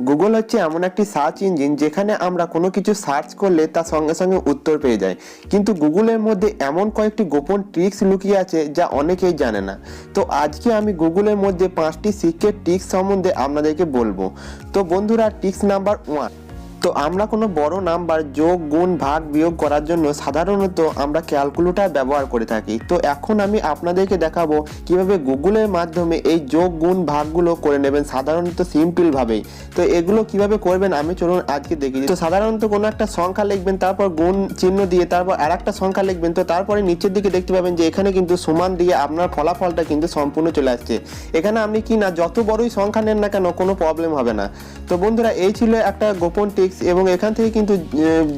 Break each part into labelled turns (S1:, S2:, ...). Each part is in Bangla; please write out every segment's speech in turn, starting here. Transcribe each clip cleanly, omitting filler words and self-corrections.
S1: গুগল হচ্ছে এমন একটি সার্চ ইঞ্জিন যেখানে আমরা কোনো কিছু সার্চ করলে তার সঙ্গে সঙ্গে উত্তর পেয়ে যাই। কিন্তু গুগলের মধ্যে এমন কয়েকটি গোপন ট্রিক্স লুকিয়ে আছে যা অনেকেই জানে না। তো আজকে আমি গুগলের মধ্যে 5টি সিক্রেট ট্রিক্স সম্বন্ধে আপনাদেরকে বলবো। তো বন্ধুরা, ট্রিক্স নাম্বার 1। তো আমরা কোনো বড় নাম্বার যোগ, গুণ, ভাগ, বিয়োগ করার জন্য সাধারণত আমরা ক্যালকুলেটর ব্যবহার করে থাকি। তো এখন আমি আপনাদেরকে দেখাবো কিভাবে গুগলের মাধ্যমে এই যোগ, গুণ, ভাগগুলো করে নেবেন সাধারণত সিম্পল ভাবেই। তো এগুলো কিভাবে করবেন আমি চলুন আজকে দেখি। তো সাধারণত কোনো একটা সংখ্যা লিখবেন, তারপর গুণ চিহ্ন দিয়ে তারপর আর একটা সংখ্যা লিখবেন। তো তারপরে নিচের দিকে দেখতে পাবেন যে এখানে কিন্তু সমান দিয়ে আপনার ফলাফলটা কিন্তু সম্পূর্ণ চলে আসছে। এখানে আপনি কি না যত বড়ই সংখ্যা নেন না কেন কোনো প্রবলেম হবে না। তো বন্ধুরা, এই ছিল একটা গোপন ট্রিক্স এবং এখান থেকে কিন্তু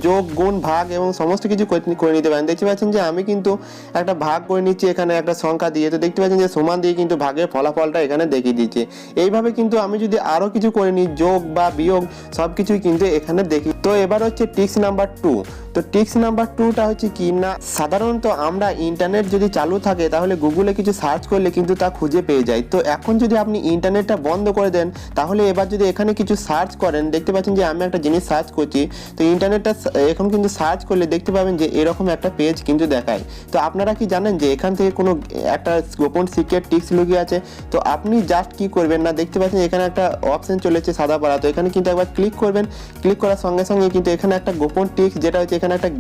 S1: যোগ, গুণ, ভাগ এবং সমস্ত কিছু করে নিতে পারেন। দেখতে পাচ্ছেন যে আমি কিন্তু একটা ভাগ করে নিচ্ছি এখানে একটা সংখ্যা দিয়ে। তো দেখতে পাচ্ছেন যে সমান দিয়ে কিন্তু ভাগের ফলাফলটা এখানে দেখিয়ে দিচ্ছে। এইভাবে কিন্তু আমি যদি আরো কিছু করে নিই, যোগ বা বিয়োগ সব কিছুই কিন্তু এখানে দেখি। তো এবার হচ্ছে ট্রিক্স নাম্বার 2। তো ট্রিক্স নাম্বার 2টা হচ্ছে কি না, সাধারণত আমরা ইন্টারনেট যদি চালু থাকে তাহলে গুগলে কিছু সার্চ করলে কিন্তু তা খুঁজে পেয়ে যায়। তো এখন যদি আপনি ইন্টারনেটটা বন্ধ করে দেন তাহলে এবার যদি এখানে কিছু সার্চ করেন, দেখতে পাচ্ছেন যে আমি একটা জিনিস সার্চ করছি। তো ইন্টারনেটটা এখন কিন্তু সার্চ করলে দেখতে পাবেন যে এরকম একটা পেজ কিন্তু দেখায়। তো আপনারা কি জানেন যে এখান থেকে কোনো একটা গোপন সিক্রেট ট্রিক্স লুকিয়ে আছে? তো আপনি জাস্ট কি করবেন না, দেখতে পাচ্ছেন এখানে একটা অপশন চলেছে সাদা পাড়া। তো এখানে কিন্তু একবার ক্লিক করবেন। ক্লিক করার সঙ্গে সঙ্গে কিন্তু এখানে একটা গোপন ট্রিক্স, যেটা হচ্ছে এখানে একটা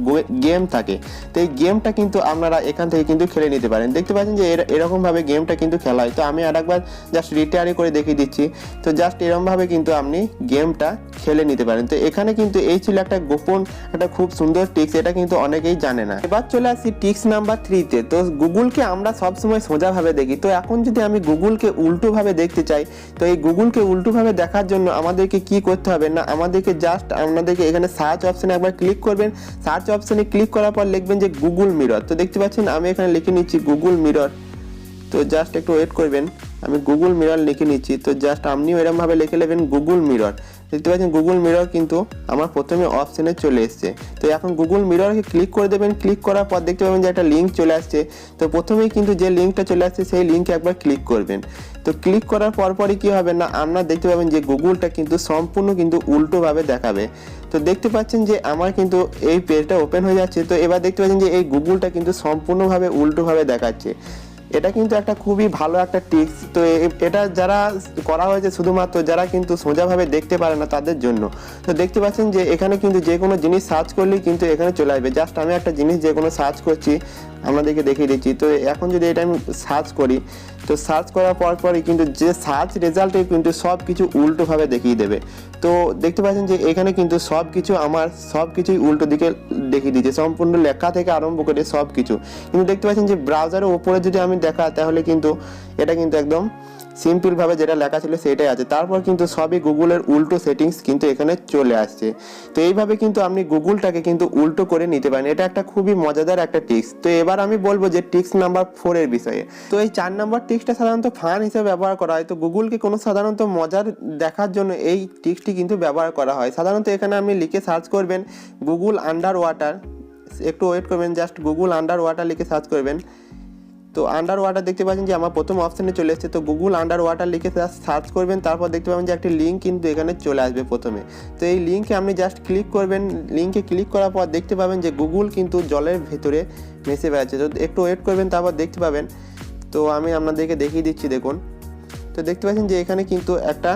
S1: গেম থাকে। তো এই গেমটা কিন্তু আপনারা এখান থেকে কিন্তু খেলে নিতে পারেন। দেখতে পাচ্ছেন যে এরকম ভাবে গেমটা কিন্তু খেলা হয়। তো আমি আরেকবার জাস্ট রিটায়ারি করে দেখিয়ে দিচ্ছি। তো জাস্ট এরকম ভাবে কিন্তু আপনি গেমটা খেলে নিতে পারেন। তো এখানে কিন্তু এই ছিল একটা গোপন, একটা খুব সুন্দর ট্রিক্স, এটা কিন্তু অনেকেই জানে না। এবার চলে আসি ট্রিক্স নাম্বার 3-তে। তো গুগলকে আমরা সবসময় সোজা ভাবে দেখি। তো এখন যদি আমি গুগলকে উল্টো ভাবে দেখতে চাই, তো এই গুগলকে উল্টো ভাবে দেখার জন্য আমাদেরকে কি করতে হবে না, আমাদেরকে জাস্ট আপনাদেরকে এখানে সার্চ অপশনে একবার ক্লিক করবেন। সার্চ অপশনে ক্লিক করার পর লিখবেন যে গুগল মিরর। তো দেখতে পাচ্ছেন আমি এখানে লিখে নিচ্ছি গুগল মিরর। তো জাস্ট একটু ওয়েট করবেন, আমি গুগল মিরর লিখে নিচ্ছি। তো জাস্ট আপনিও এরকম ভাবে লিখে নেবেন গুগল মিরর। দেখতে পাচ্ছেন গুগল মিরর কিন্তু আমার প্রথমে অপশনে চলে এসছে। তো এখন গুগল মিররকে ক্লিক করে দেবেন। ক্লিক করার পর দেখতে পাবেন যে একটা লিঙ্ক চলে আসছে। তো প্রথমেই কিন্তু যে লিঙ্কটা চলে আসছে সেই লিঙ্কে একবার ক্লিক করবেন। তো ক্লিক করার পরপরই কি হবে না, আপনারা দেখতে পাবেন যে গুগলটা কিন্তু সম্পূর্ণ কিন্তু উল্টোভাবে দেখাবে। তো দেখতে পাচ্ছেন যে আমার কিন্তু এই পেজটা ওপেন হয়ে যাচ্ছে। তো এবার দেখতে পাচ্ছেন যে এই গুগলটা কিন্তু সম্পূর্ণভাবে উল্টোভাবে দেখাচ্ছে। এটা কিন্তু একটা খুবই ভালো একটা ট্রিক্স। তো এটা যারা করা হয়েছে শুধুমাত্র যারা কিন্তু সোজাভাবে দেখতে পারে না তাদের জন্য। তো দেখতে পাচ্ছেন যে এখানে কিন্তু যে কোনো জিনিস সার্চ করলেই কিন্তু এখানে চলে আসবে। জাস্ট আমি একটা জিনিস যে কোনো সার্চ করছি, আপনাদেরকে দেখিয়ে দিচ্ছি। তো এখন যদি এটা আমি সার্চ করি, তো সার্চ করার পরই কিন্তু যে সার্চ রেজাল্টে কিন্তু সব কিছু উল্টোভাবে দেখিয়ে দেবে। তো দেখতে পাচ্ছেন যে এখানে কিন্তু সব কিছু আমার সব কিছুই উল্টো দিকে দেখিয়ে দিচ্ছে, সম্পূর্ণ লেখা থেকে আরম্ভ করে সব কিছু। কিন্তু দেখতে পাচ্ছেন যে ব্রাউজারের উপরে যদি আমি দেখা, তাহলে কিন্তু এটা কিন্তু একদম সিম্পল ভাবে যেটা লেখা ছিল সেটাই আছে। তারপর কিন্তু সবই গুগলের উল্টো সেটিংস কিন্তু এখানে চলে আসছে। তো এইভাবে কিন্তু আপনি গুগলটাকে কিন্তু উল্টো করে নিতে পারেন। এটা একটা খুবই মজাদার একটা ট্রিক্স। তো এবার আমি বলবো যে ট্রিক্স নাম্বার 4 এর বিষয়ে। তো এই 4 নম্বর ট্রিক্সটা সাধারণত ফান হিসেবে ব্যবহার করা হয়। তো গুগলকে কোনো সাধারণত মজার দেখার জন্য এই ট্রিক্সটি কিন্তু ব্যবহার করা হয়। সাধারণত এখানে আপনি লিখে সার্চ করবেন গুগল আন্ডার ওয়াটার। একটু ওয়েট করবেন, জাস্ট গুগল আন্ডার ওয়াটার লিখে সার্চ করবেন। তো আন্ডার ওয়াটার দেখতে পাচ্ছেন যে আমার প্রথম অপশানে চলে এসেছে। তো গুগল আন্ডার ওয়াটার লিখে সার্চ করবেন। তারপর দেখতে পাবেন যে একটি লিঙ্ক কিন্তু এখানে চলে আসবে প্রথমে। তো এই লিঙ্কে আপনি জাস্ট ক্লিক করবেন। লিঙ্কে ক্লিক করার পর দেখতে পাবেন যে গুগল কিন্তু জলের ভেতরে ভেসে বেড়াচ্ছে। তো একটু ওয়েট করবেন, তারপর দেখতে পাবেন। তো আমি আপনাদেরকে দেখিয়ে দিচ্ছি, দেখুন। তো দেখতে পাচ্ছেন যে এখানে কিন্তু একটা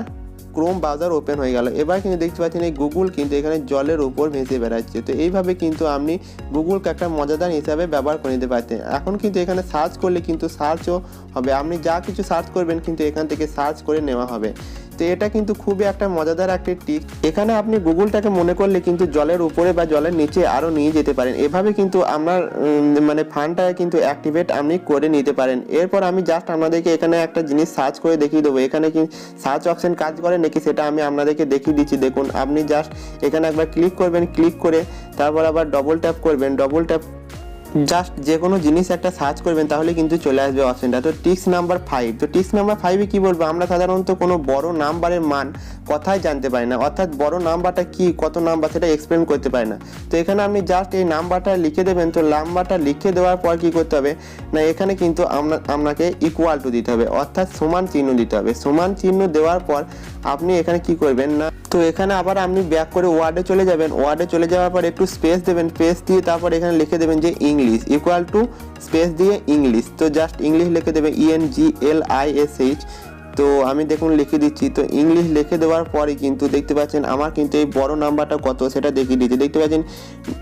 S1: ক্রোম ব্রাউজার ওপেন হয়ে গেল। এবার কিন্তু দেখতে পাচ্ছেন এই গুগল কিন্তু এখানে জলের উপর ভেসে বেড়াচ্ছে। তো এইভাবে কিন্তু আপনি গুগলকে একটা মজাদার হিসাবে ব্যবহার করে নিতে পারতেন। এখন কিন্তু এখানে সার্চ করলে কিন্তু সার্চও হবে, আপনি যা কিছু সার্চ করবেন কিন্তু এখান থেকে সার্চ করে নেওয়া হবে। তো এটা কিন্তু খুবই একটা মজাদার একটা ট্রিক্স। এখানে আপনি গুগলটাকে মনে করলে কিন্তু জলের উপরে বা জলের নিচে আরও নিয়ে যেতে পারেন। এভাবে কিন্তু আপনার মানে ফান্ডটা কিন্তু অ্যাক্টিভেট আপনি করে নিতে পারেন। এরপর আমি জাস্ট আপনাদেরকে এখানে একটা জিনিস সার্চ করে দেখিয়ে দেবো এখানে কি সার্চ অপশন কাজ করে নাকি সেটা আমি আপনাদেরকে দেখিয়ে দিচ্ছি। দেখুন, আপনি জাস্ট এখানে একবার ক্লিক করবেন। ক্লিক করে তারপর আবার ডবল ট্যাপ করবেন। ডবল ট্যাপ জাস্ট যে কোনো জিনিস একটা সার্চ করবেন তাহলে কিন্তু চলে আসবে অপশনটা। তো ট্রিক্স নাম্বার 5। তো ট্রিক্স নাম্বার 5-এ কি বলবো, আমরা সাধারণত কোনো বড় নাম্বারের মান কথাই জানতে পারি না, অর্থাৎ বড় নাম্বারটা কি, কত নাম্বার সেটা এক্সপ্লেন করতে পারি না। তো এখানে আপনি জাস্ট এই নাম্বারটা লিখে দেবেন। তো নাম্বারটা লিখে দেওয়ার পর কি করতে হবে না, এখানে কিন্তু আপনাকে ইকুয়াল টু দিতে হবে, অর্থাৎ সমান চিহ্ন দিতে হবে। সমান চিহ্ন দেওয়ার পর আপনি এখানে কি করবেন না, তো এখানে আবার আপনি ব্যাক করে ওয়ার্ডে চলে যাবেন। ওয়ার্ডে চলে যাওয়ার পর একটু স্পেস দেবেন, স্পেস দিয়ে তারপর এখানে লিখে দেবেন যে ইংলিশ ইকুয়াল টু স্পেস দিয়ে ইংলিশ, তো জাস্ট ইংলিশ লিখে দেবে ENGLISH। তো আমি দেখুন লিখে দিচ্ছি। তো ইংলিশ লিখে দেওয়ার পরে কিন্তু দেখতে পাচ্ছেন আমার কিন্তু এই বড় নাম্বারটা কত সেটা দেখিয়ে দিচ্ছি। দেখতে পাচ্ছেন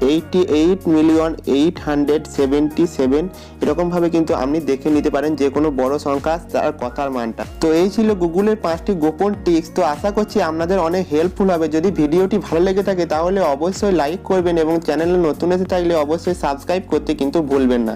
S1: 88,877,000 এরকমভাবে কিন্তু আপনি দেখে নিতে পারেন যে কোনো বড় সংখ্যা তার কথার মানটা। তো এই ছিল গুগলের 5টি গোপন ট্রিক্স। তো আশা করছি আপনাদের অনেক হেল্পফুল হবে। যদি ভিডিওটি ভালো লেগে থাকে তাহলে অবশ্যই লাইক করবেন এবং চ্যানেলে নতুন এসে থাকলে অবশ্যই সাবস্ক্রাইব করতে কিন্তু ভুলবেন না।